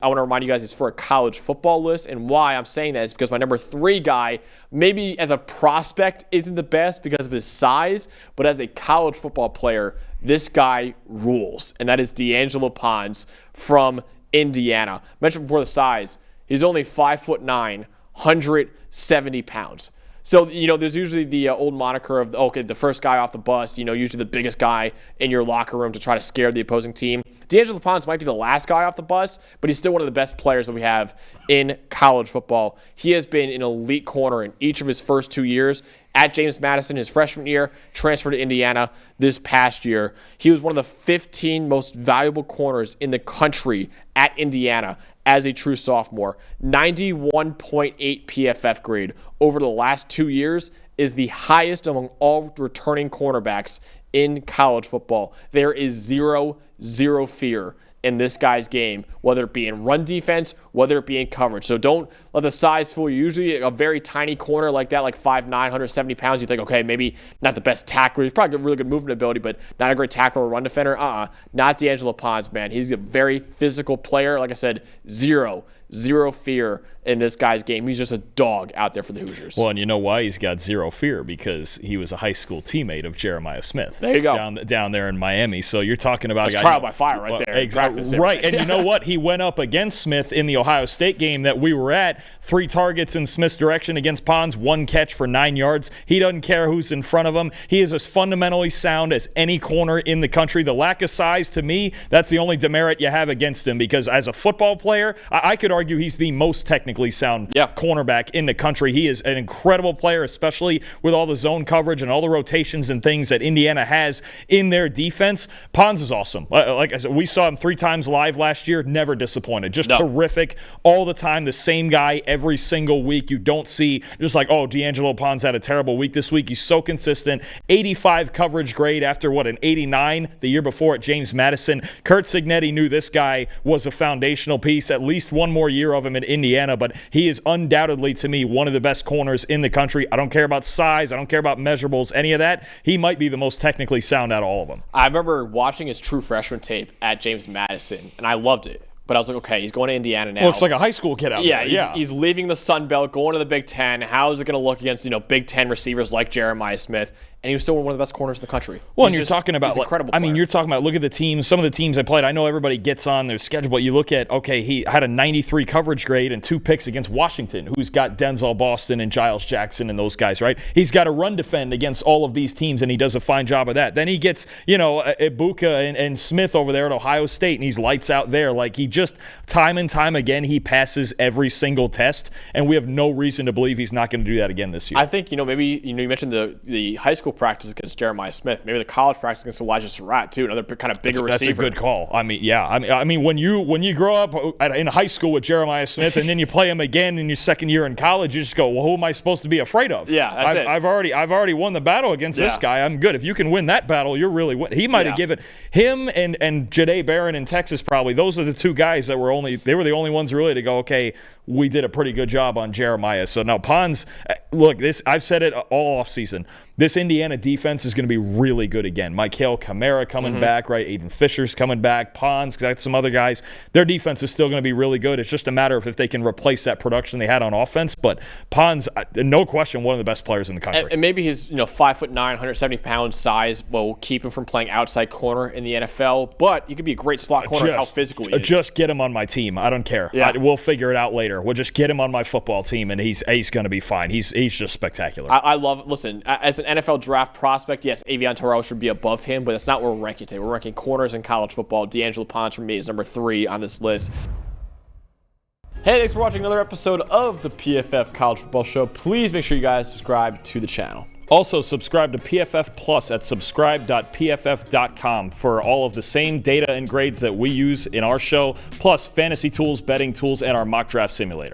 I want to remind you guys it's for a college football list, and why I'm saying that is because my number 3 guy, maybe as a prospect isn't the best because of his size, but as a college football player, this guy rules, and that is D'Angelo Pons from Indiana. Mentioned before the size, he's only 5'9", 170 pounds. So, there's usually the old moniker of, okay, the first guy off the bus, usually the biggest guy in your locker room to try to scare the opposing team. D'Angelo Pons might be the last guy off the bus, but he's still one of the best players that we have in college football. He has been an elite corner in each of his first 2 years. At James Madison, his freshman year, transferred to Indiana this past year. He was one of the 15 most valuable corners in the country at Indiana as a true sophomore. 91.8 PFF grade over the last 2 years is the highest among all returning cornerbacks in college football. There is zero fear in this guy's game, whether it be in run defense, whether it be in coverage. So don't let the size fool you. Usually a very tiny corner like that, like 5'9", 170 pounds, you think, okay, maybe not the best tackler. He's probably got really good movement ability, but not a great tackler or run defender. Not D'Angelo Pons, man. He's a very physical player. Like I said, zero fear in this guy's game. He's just a dog out there for the Hoosiers. Well, and you know why he's got zero fear? Because he was a high school teammate of Jeremiah Smith. There you go. Down there in Miami. So you're talking about That's trial by fire right there. Exactly. Right. And you know what? He went up against Smith in the Ohio State game that we were at. 3 targets in Smith's direction against Pons, 1 catch for 9 yards. He doesn't care who's in front of him. He is as fundamentally sound as any corner in the country. The lack of size, to me, that's the only demerit you have against him, because as a football player, I could argue he's the most technically sound cornerback in the country. He is an incredible player, especially with all the zone coverage and all the rotations and things that Indiana has in their defense. Pons is awesome. Like I said, we saw him 3 times live last year, never disappointed. Just terrific all the time, the same guy every single week. You don't see just like, oh, D'Angelo Pons had a terrible week this week. He's so consistent. 85 coverage grade after, an 89 the year before at James Madison. Kurt Cignetti knew this guy was a foundational piece, at least one more year of him in Indiana, but he is undoubtedly, to me, one of the best corners in the country. I don't care about size. I don't care about measurables, any of that. He might be the most technically sound out of all of them. I remember watching his true freshman tape at James Madison, and I loved it. But I was like, okay, he's going to Indiana now. Looks like a high school kid out there. Yeah, he's leaving the Sun Belt, going to the Big Ten. How is it going to look against Big Ten receivers like Jeremiah Smith? And he was still one of the best corners in the country. Well, and you're talking about, incredible. You're talking about, look at the teams, some of the teams I played. I know everybody gets on their schedule, but you look at, okay, he had a 93 coverage grade and 2 picks against Washington, who's got Denzel Boston and Giles Jackson and those guys, right? He's got to run defend against all of these teams, and he does a fine job of that. Then he gets, Ibuka and Smith over there at Ohio State, and he's lights out there. Like, he just, time and time again, he passes every single test, and we have no reason to believe he's not going to do that again this year. I think, maybe, you mentioned the high school practice against Jeremiah Smith, maybe the college practice against Elijah Surratt too, another kind of bigger receiver. That's a good call. When you grow up in high school with Jeremiah Smith and then you play him again in your second year in college, you just go, well, who am I supposed to be afraid of? Yeah, that's it. I've already won the battle against this guy. I'm good. If you can win that battle, you're really win. He might have given him and Jahdae Barron in Texas probably. Those are the 2 guys that were the only ones really to go, okay, we did a pretty good job on Jeremiah. So now Pons, look, I've said it all offseason. This Indiana defense is going to be really good again. Michael Kamara coming back, right? Aiden Fisher's coming back. Pons, got some other guys. Their defense is still going to be really good. It's just a matter of if they can replace that production they had on offense. But Pons, no question, one of the best players in the country. And maybe his 5'9", 170 pound size will keep him from playing outside corner in the NFL. But he could be a great slot corner. How physical he is. Just get him on my team. I don't care. Yeah. We'll figure it out later. We'll just get him on my football team, and he's going to be fine. He's just spectacular. I love it. Listen, as an NFL draft prospect, yes, Avion Terrell should be above him, but that's not where we're ranking today. We're ranking corners in college football. D'Angelo Pons for me is number 3 on this list. Hey, thanks for watching another episode of the PFF College Football Show. Please make sure you guys subscribe to the channel. Also, subscribe to PFF Plus at subscribe.pff.com for all of the same data and grades that we use in our show, plus fantasy tools, betting tools, and our mock draft simulator.